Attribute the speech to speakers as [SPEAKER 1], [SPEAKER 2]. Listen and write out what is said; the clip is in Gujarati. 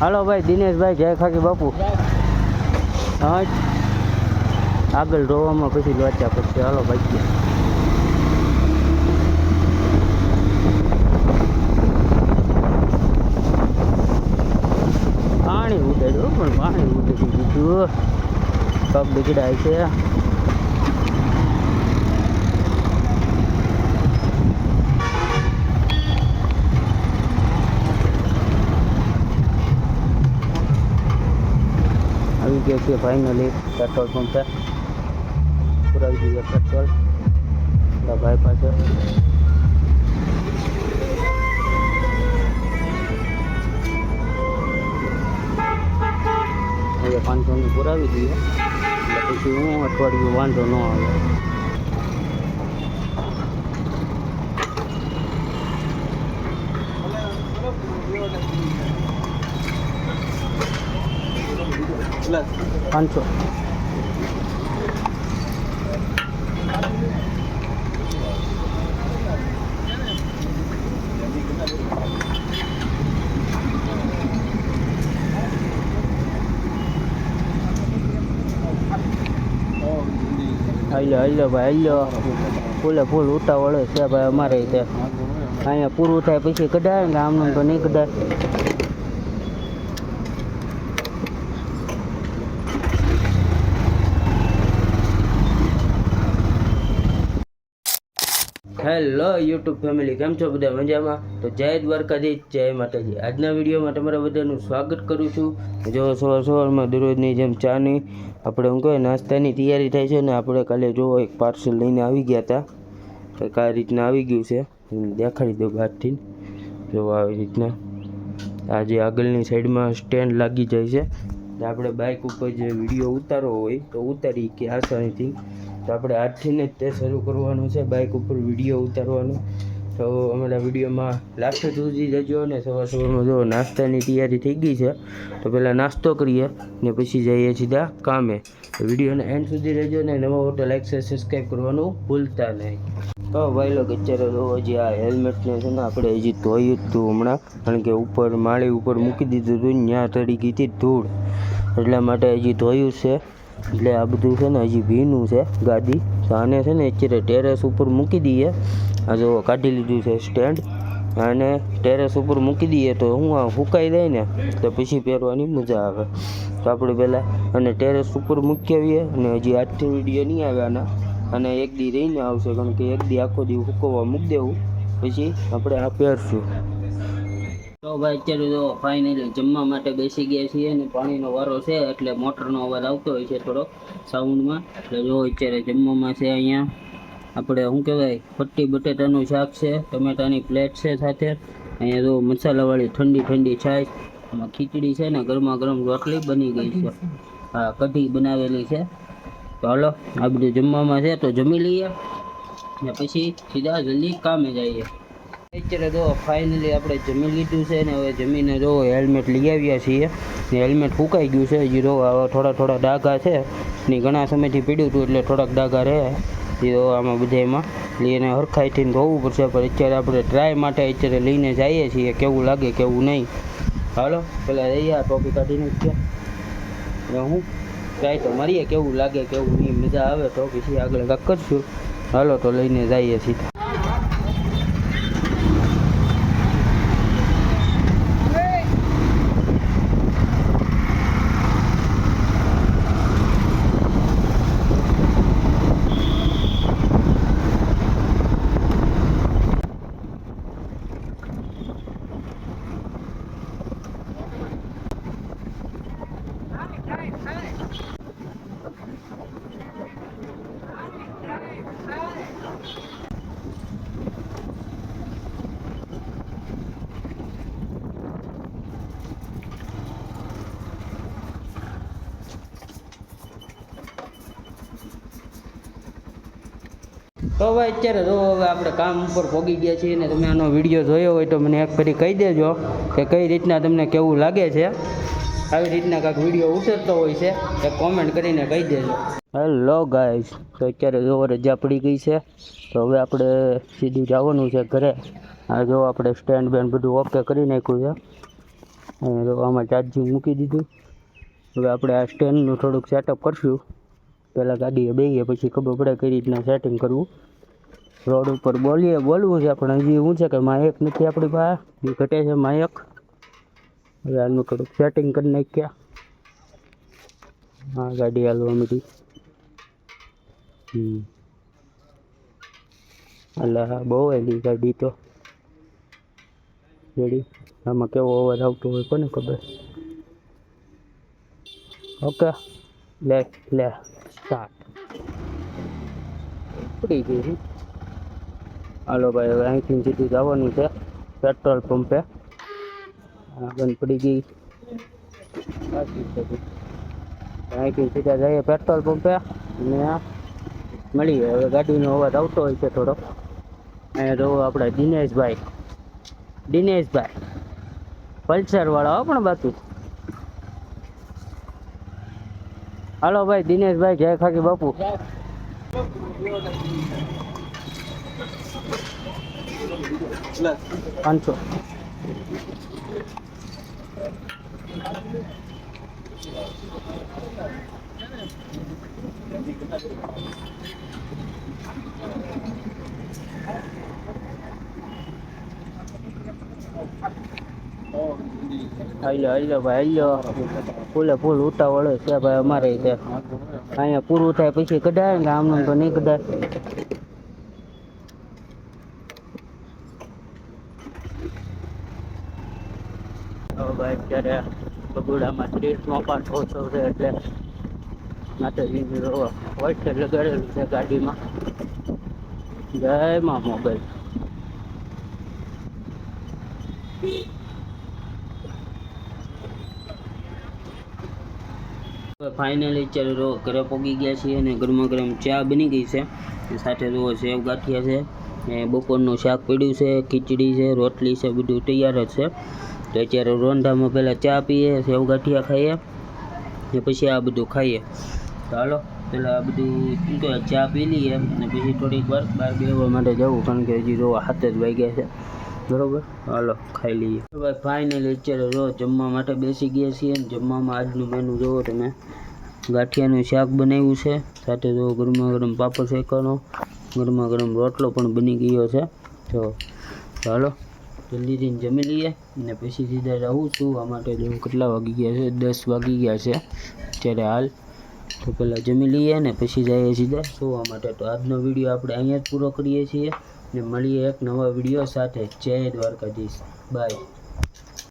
[SPEAKER 1] હાલો ભાઈ દિનેશભાઈ, જય ખાકી બાપુ. હા આગળ રોવામાં પછી લોચા પછી. હાલો ભાઈ પાણી ઉડાડ્યું પણ પાણી ઉડાડી દીધું. પગ બગડાય છે. આવી ગયા છીએ ફાઇનલી પેટ્રોલ પંપે. પુરાવી દઈએ પેટ્રોલ ભાઈ પાસે. હવે 500 પુરાવી દઈએ એટલે પછી હું અઠવાડિયું વાંધો ન આવે. પાંચસો હાલો ભાઈ હાલો. ફૂલે ફૂલ ઉતાવળ છે ભાઈ અમારે તે. અહીંયા પૂરું થાય પછી કઢાય ને આમનું તો નહીં કઢાય. હેલો યુટ્યુબ ફેમિલી, કેમ છો બધા? મજામાં? તો જય દ્વારકાધીશ, જય માતાજી. આજના વિડીયોમાં તમારા બધાનું સ્વાગત કરું છું. જો સવારમાં દરરોજની જેમ ચાની આપણે શું કહેવાય નાસ્તાની તૈયારી થાય છે ને. આપણે કાલે જો એક પાર્સલ લઈને આવી ગયા હતા, કંઈક આ રીતના આવી ગયું છે. દેખાડી દો બહારથી. જો આવી રીતના આજે આગળની સાઈડમાં સ્ટેન્ડ લાગી જાય છે. આપણે બાઇક ઉપર જે વિડીયો ઉતારવો હોય તો ઉતારી કે આસાનીથી. તો આપણે આજથી જ તે શરૂ કરવાનું છે બાઇક ઉપર વિડીયો ઉતારવાનું. તો અમારા વિડીયોમાં લાસ્ટ સુધી જજો. અને સવારમાં જો નાસ્તાની તૈયારી થઈ ગઈ છે તો પહેલાં નાસ્તો કરીએ ને પછી જઈએ સીધા કામે. વિડીયોને એન્ડ સુધી રહેજો ને નવા હોય તો લાઈક શેર સબસ્ક્રાઈબ કરવાનું ભૂલતા નહીં. તો ભાઈ લોકો અત્યારે તો હજી આ હેલ્મેટને છે ને આપણે હજી ધોયું જ હતું હમણાં, કારણ કે ઉપર માળી ઉપર મૂકી દીધું હતું. ત્યાં ચડી ગઈ હતી ધૂળ, એટલા માટે હજી ધોયું છે. એટલે આ બધું છે ને હજી ભીનું છે ગાડી. તો આને છે ને અત્યારે ટેરેસ ઉપર મૂકી દઈએ. આ જો કાઢી લીધું છે સ્ટેન્ડ. આને ટેરેસ ઉપર મૂકી દઈએ તો હું આ સુકાઈ જાય ને તો પછી પહેરવાની મજા આવે. તો આપણે પહેલાં અને ટેરેસ ઉપર મૂકી આવીએ. અને હજી આજથી વિડીયો નહીં આવ્યાના અને એક દી રહીને આવશે, કારણ કે એક દી આખો દી સુકવવા મૂકી દેવું પછી આપણે આ પહેરશું. તો ભાઈ અત્યારે તો ફાઇનલી જમવા માટે બેસી ગયા છીએ. અને પાણીનો વારો છે એટલે મોટરનો અવાજ આવતો હોય છે થોડોક સાઉન્ડમાં. એટલે જો અત્યારે જમવામાં છે અહીંયા આપણે શું કહેવાય પટ્ટી બટેટાનું શાક છે, ટમેટાની પ્લેટ છે સાથે. અહીંયા જો મસાલાવાળી ઠંડી ઠંડી છાશ. આમાં ખીચડી છે ને ગરમા ગરમ રોટલી બની ગઈ છે. હા કઢી બનાવેલી છે. તો હાલો આ બધું જમવામાં છે તો જમી લઈએ ને પછી સીધા જલ્દી કામે જઈએ. અત્યારે જો ફાઇનલી આપણે જમી લીધું છે ને હવે જમીને જો હેલ્મેટ લઈ આવ્યા છીએ. ને હેલ્મેટ ફૂંકાઈ ગયું છે હજી. જો થોડા ડાઘા છે ને ઘણા સમયથી પીડ્યું હતું એટલે થોડાક ડાઘા રહે. તો આમાં બધામાં લઈને હરખાઈથી ધોવું પડશે. પણ અત્યારે આપણે ટ્રાય માટે અત્યારે લઈને જઈએ છીએ કેવું લાગે કેવું નહીં. હાલો પેલા જઈએ આ ટોપી કાઢીને છે હું ટ્રાય તો મારીએ કેવું લાગે કેવું નહીં. મજા આવે તો પછી આગળ કાંક કરશું. હાલો તો લઈને જઈએ સીધા. તો ભાઈ અત્યારે જો હવે આપણે કામ ઉપર પહોંચી ગયા છીએ ને તમે આનો વિડીયો જોયો હોય તો મને એક ફરી કહી દેજો કે કઈ રીતના તમને કેવું લાગે છે. આવી રીતના કાંઈક વિડીયો ઉતરતો હોય છે એ કોમેન્ટ કરીને કહી દેજો. હેલો ગાઈસ, તો અત્યારે જો રજા પડી ગઈ છે તો હવે આપણે સીધું જવાનું છે ઘરે. આ જો આપણે સ્ટેન્ડ બેન્ડ બધું ઓકે કરી નાખ્યું છે. અને તો આમાં ચાર્જિંગ મૂકી દીધું. હવે આપણે આ સ્ટેન્ડનું થોડુંક સેટઅપ કરશું. પહેલાં ગાડીએ બેસીએ પછી ખબર પડે કઈ રીતના સેટિંગ કરવું. રોડ ઉપર બોલવું છે પણ હજી શું છે કે માયક નથી આપણી પાસે, એ ઘટે છે માયક. હવે આનું થોડુંક સેટિંગ કરી નાખ્યા. હા ગાડી હાલવા માંડી. એટલે હા બહુ એલી ગાડી તો રેડી. આમાં કેવો અવાજ આવતો હોય કોને ખબર. ઓકે લે સ્ટાર્ટ. પડી ગઈ. હાલો ભાઈ હવે અહીંથી સીધું જવાનું છે પેટ્રોલ પંપે. બંધ પડી ગઈ. અહીંથી સીધા જઈએ પેટ્રોલ પંપે અને મળીએ. હવે ગાડીનો અવાજ આવતો હોય છે થોડો. અહીંયા તો આપણે દિનેશભાઈ પલ્સર વાળા હો પણ બાકી. હાલો ભાઈ દિનેશભાઈ, જય ખાકી બાપુ. 500. હાલો ભાઈ હાલો. ફૂલ ઉતાવળ છે ભાઈ અમારે છે. અહીંયા પૂરું થાય પછી કઢાય ને આમનું તો નહીં કઢાય. ભાઈ અત્યારે બગોડામાં 30માં પાસ ઓછો છે એટલે માતાજીની વોઇસ લગાડેલું છે ગાડીમાં. જય માં મોબાઈલ. ફાઇનલી અત્યારે ઘરે પહોંચી ગયા છીએ અને ગરમા ગરમ ચા બની ગઈ છે. સાથે સેવ ગાંઠિયા છે, બપોરનું શાક પડ્યું છે, ખીચડી છે, રોટલી છે, બધું તૈયાર જ છે. તો અત્યારે રોંધામાં પહેલાં ચા પીએ, સેવ ગાંઠિયા ખાઈએ ને પછી આ બધું ખાઈએ. તો હાલો પહેલાં આ બધું ચા પી લઈએ અને પછી થોડીક વાર બહાર બેસવા માટે જવું, કારણ કે હજી 7 જ વાગ્યા છે. બરોબર, હાલો ખાઈ લઈએ. ભાઈ ફાઇનલી અત્યારે જમવા માટે બેસી ગયા છીએ. જમવામાં આજનું મેનુ જોવો તમે. ગાંઠિયાનું શાક બનાવ્યું છે, સાથે ગરમા ગરમ પાપડ શેકવાનો, ગરમા ગરમ રોટલો પણ બની ગયો છે. તો ચાલો જલ્દીથી જમી લઈએ અને પછી સીધા રહું છું. આ માટે કેટલા વાગી ગયા છે? 10 વાગી ગયા છે અત્યારે હાલ. તો પહેલાં જમી લઈએ ને પછી જઈએ સીધા સુવા માટે. તો આજનો વિડીયો આપણે અહીંયા જ પૂરો કરીએ છીએ ને મળીએ એક નવા વિડીયો સાથે. જય દ્વારકાધીશ. બાય.